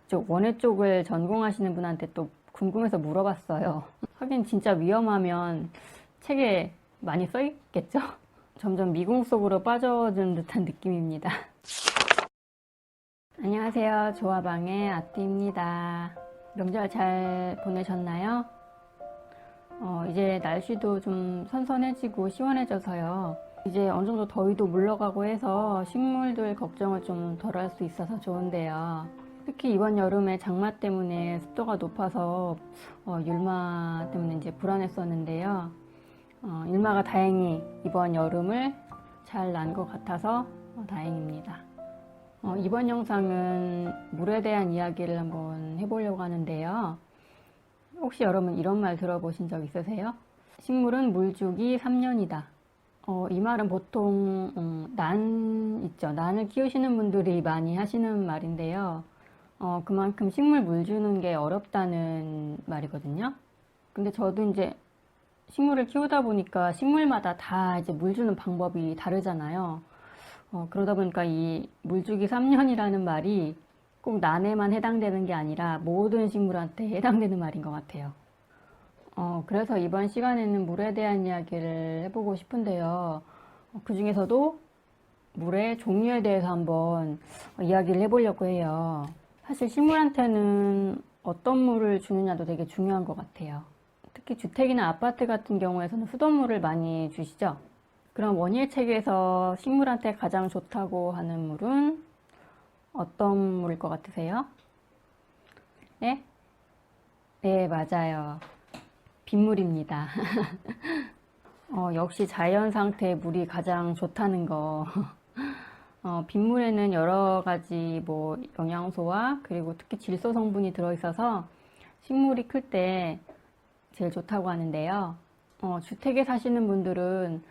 이쪽 원예 쪽을 전공하시는 분한테 또 궁금해서 물어봤어요. 하긴 진짜 위험하면 책에 많이 써 있겠죠? 점점 미궁 속으로 빠져드는 듯한 느낌입니다. 안녕하세요. 조화방의 아띠입니다. 명절 잘 보내셨나요? 이제 날씨도 좀 선선해지고 시원해져서요. 이제 어느 정도 더위도 물러가고 해서 식물들 걱정을 좀 덜 할 수 있어서 좋은데요. 특히 이번 여름에 장마 때문에 습도가 높아서 율마 때문에 이제 불안했었는데요. 율마가 다행히 이번 여름을 잘 난 것 같아서 다행입니다. 이번 영상은 물에 대한 이야기를 한번 해보려고 하는데요. 혹시 여러분 이런 말 들어보신 적 있으세요? 식물은 물주기 3년이다. 이 말은 보통 난 있죠. 난을 키우시는 분들이 많이 하시는 말인데요. 그만큼 식물 물 주는 게 어렵다는 말이거든요. 근데 저도 이제 식물을 키우다 보니까 식물마다 다 이제 물 주는 방법이 다르잖아요. 그러다 보니까 이 물주기 3년이라는 말이 꼭 난에만 해당되는 게 아니라 모든 식물한테 해당되는 말인 것 같아요. 그래서 이번 시간에는 물에 대한 이야기를 해보고 싶은데요. 그 중에서도 물의 종류에 대해서 한번 이야기를 해보려고 해요. 사실 식물한테는 어떤 물을 주느냐도 되게 중요한 것 같아요. 특히 주택이나 아파트 같은 경우에서는 수돗물을 많이 주시죠. 그럼 원예책에서 식물한테 가장 좋다고 하는 물은 어떤 물일 것 같으세요? 네? 네, 맞아요. 빗물입니다. 역시 자연 상태의 물이 가장 좋다는 거. 빗물에는 여러 가지 뭐 영양소와 그리고 특히 질소 성분이 들어있어서 식물이 클 때 제일 좋다고 하는데요. 주택에 사시는 분들은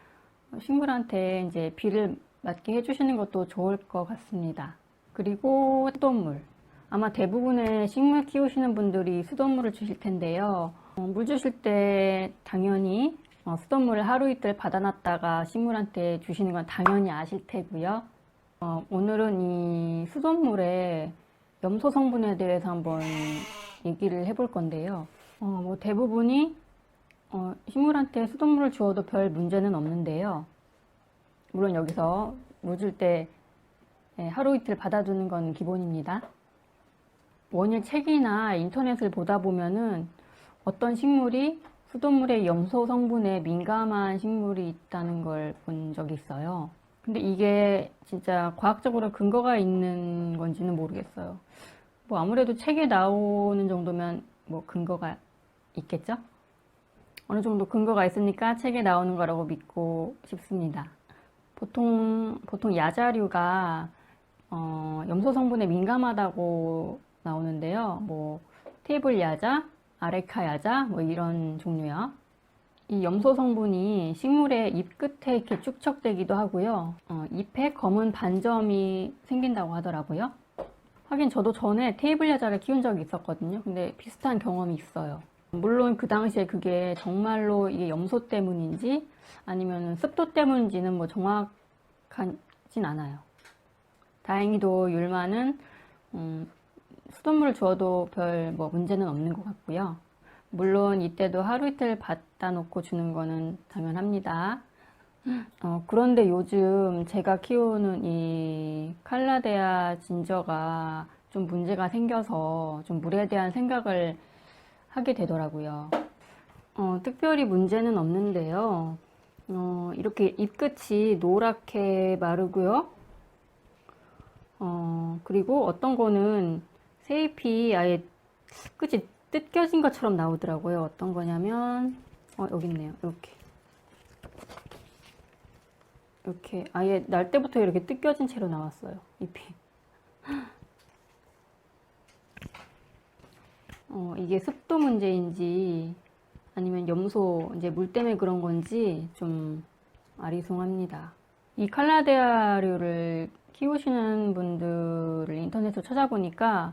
식물한테 이제 비를 맞게 해주시는 것도 좋을 것 같습니다. 그리고 수돗물. 아마 대부분의 식물 키우시는 분들이 수돗물을 주실 텐데요. 물 주실 때 당연히 수돗물을 하루 이틀 받아놨다가 식물한테 주시는 건 당연히 아실 테고요. 오늘은 이 수돗물의 염소 성분에 대해서 한번 얘기를 해볼 건데요. 뭐 대부분이 식물한테 수돗물을 주어도 별 문제는 없는데요. 물론 여기서 물 줄 때 하루 이틀 받아두는 건 기본입니다. 원예 책이나 인터넷을 보다 보면은 어떤 식물이 수돗물의 염소 성분에 민감한 식물이 있다는 걸 본 적이 있어요. 근데 이게 진짜 과학적으로 근거가 있는 건지는 모르겠어요. 뭐 아무래도 책에 나오는 정도면 뭐 근거가 있겠죠? 어느 정도 근거가 있으니까 책에 나오는 거라고 믿고 싶습니다. 보통 야자류가 염소 성분에 민감하다고 나오는데요. 뭐 테이블 야자, 아레카 야자 뭐 이런 종류요. 이 염소 성분이 식물의 잎 끝에 이렇게 축적되기도 하고요. 잎에 검은 반점이 생긴다고 하더라고요. 하긴 저도 전에 테이블 야자를 키운 적이 있었거든요. 근데 비슷한 경험이 있어요. 물론 그 당시에 그게 정말로 이게 염소 때문인지 아니면 습도 때문인지는 뭐 정확하진 않아요. 다행히도 율마는 수돗물을 주어도 별 뭐 문제는 없는 것 같고요. 물론 이때도 하루 이틀 받다 놓고 주는 거는 당연합니다. 그런데 요즘 제가 키우는 이 칼라데아 진저가 좀 문제가 생겨서 좀 물에 대한 생각을 하게 되더라고요. 특별히 문제는 없는데요. 이렇게 잎끝이 노랗게 마르고요. 그리고 어떤 거는 새잎이 아예 끝이 뜯겨진 것처럼 나오더라고요. 어떤 거냐면 여기 있네요. 이렇게 아예 날 때부터 이렇게 뜯겨진 채로 나왔어요. 잎이. 이게 습도 문제인지 아니면 염소 이제 물 때문에 그런 건지 좀 아리송합니다. 이 칼라데아류를 키우시는 분들을 인터넷으로 찾아보니까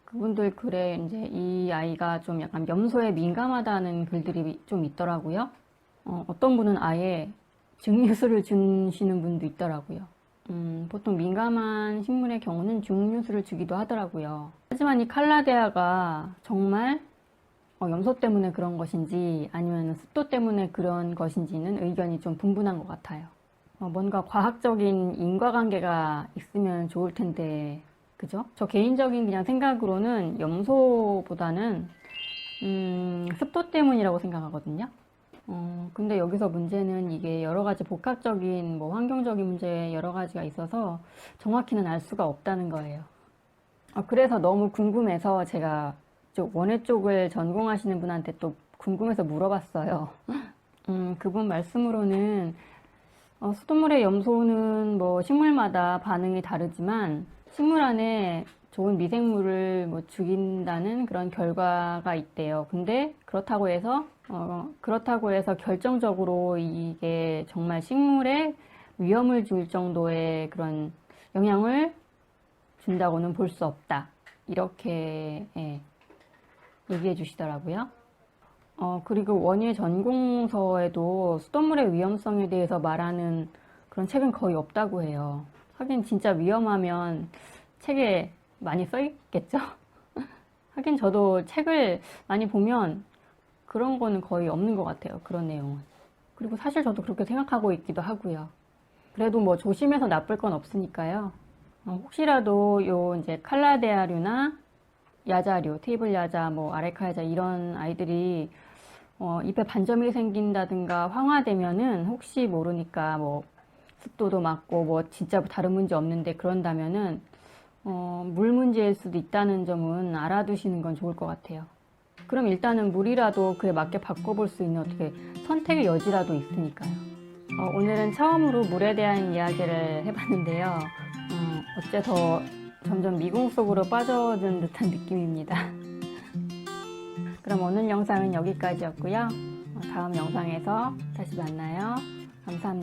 그분들 글에 이제 이 아이가 좀 약간 염소에 민감하다는 글들이 좀 있더라고요. 어떤 분은 아예 증류수를 주시는 분도 있더라고요. 보통 민감한 식물의 경우는 중류수를 주기도 하더라고요. 하지만 이 칼라데아가 정말 염소 때문에 그런 것인지 아니면 습도 때문에 그런 것인지는 의견이 좀 분분한 것 같아요. 뭔가 과학적인 인과관계가 있으면 좋을 텐데, 그죠? 저 개인적인 그냥 생각으로는 염소보다는 습도 때문이라고 생각하거든요. 근데 여기서 문제는 이게 여러 가지 복합적인 뭐 환경적인 문제 여러 가지가 있어서 정확히는 알 수가 없다는 거예요. 그래서 너무 궁금해서 제가 원예 쪽을 전공하시는 분한테 또 궁금해서 물어봤어요. 그분 말씀으로는 수돗물의 염소는 뭐 식물마다 반응이 다르지만 식물 안에 좋은 미생물을 뭐 죽인다는 그런 결과가 있대요. 근데 그렇다고 해서 결정적으로 이게 정말 식물에 위험을 줄 정도의 그런 영향을 준다고는 볼 수 없다. 이렇게 얘기해 주시더라고요. 그리고 원예 전공서에도 수돗물의 위험성에 대해서 말하는 그런 책은 거의 없다고 해요. 하긴 진짜 위험하면 책에 많이 써 있겠죠? 하긴 저도 책을 많이 보면 그런 거는 거의 없는 것 같아요. 그런 내용은. 그리고 사실 저도 그렇게 생각하고 있기도 하고요. 그래도 뭐 조심해서 나쁠 건 없으니까요. 혹시라도 요 이제 칼라데아류나 야자류, 테이블 야자, 뭐 아레카 야자 이런 아이들이 잎에 반점이 생긴다든가 황화되면은 혹시 모르니까 뭐 습도도 맞고 뭐 진짜 다른 문제 없는데 그런다면은 물 문제일 수도 있다는 점은 알아두시는 건 좋을 것 같아요. 그럼 일단은 물이라도 그에 맞게 바꿔볼 수 있는 어떻게 선택의 여지라도 있으니까요. 오늘은 처음으로 물에 대한 이야기를 해봤는데요. 어째서 점점 미궁 속으로 빠져든 듯한 느낌입니다. 그럼 오늘 영상은 여기까지였고요. 다음 영상에서 다시 만나요. 감사합니다.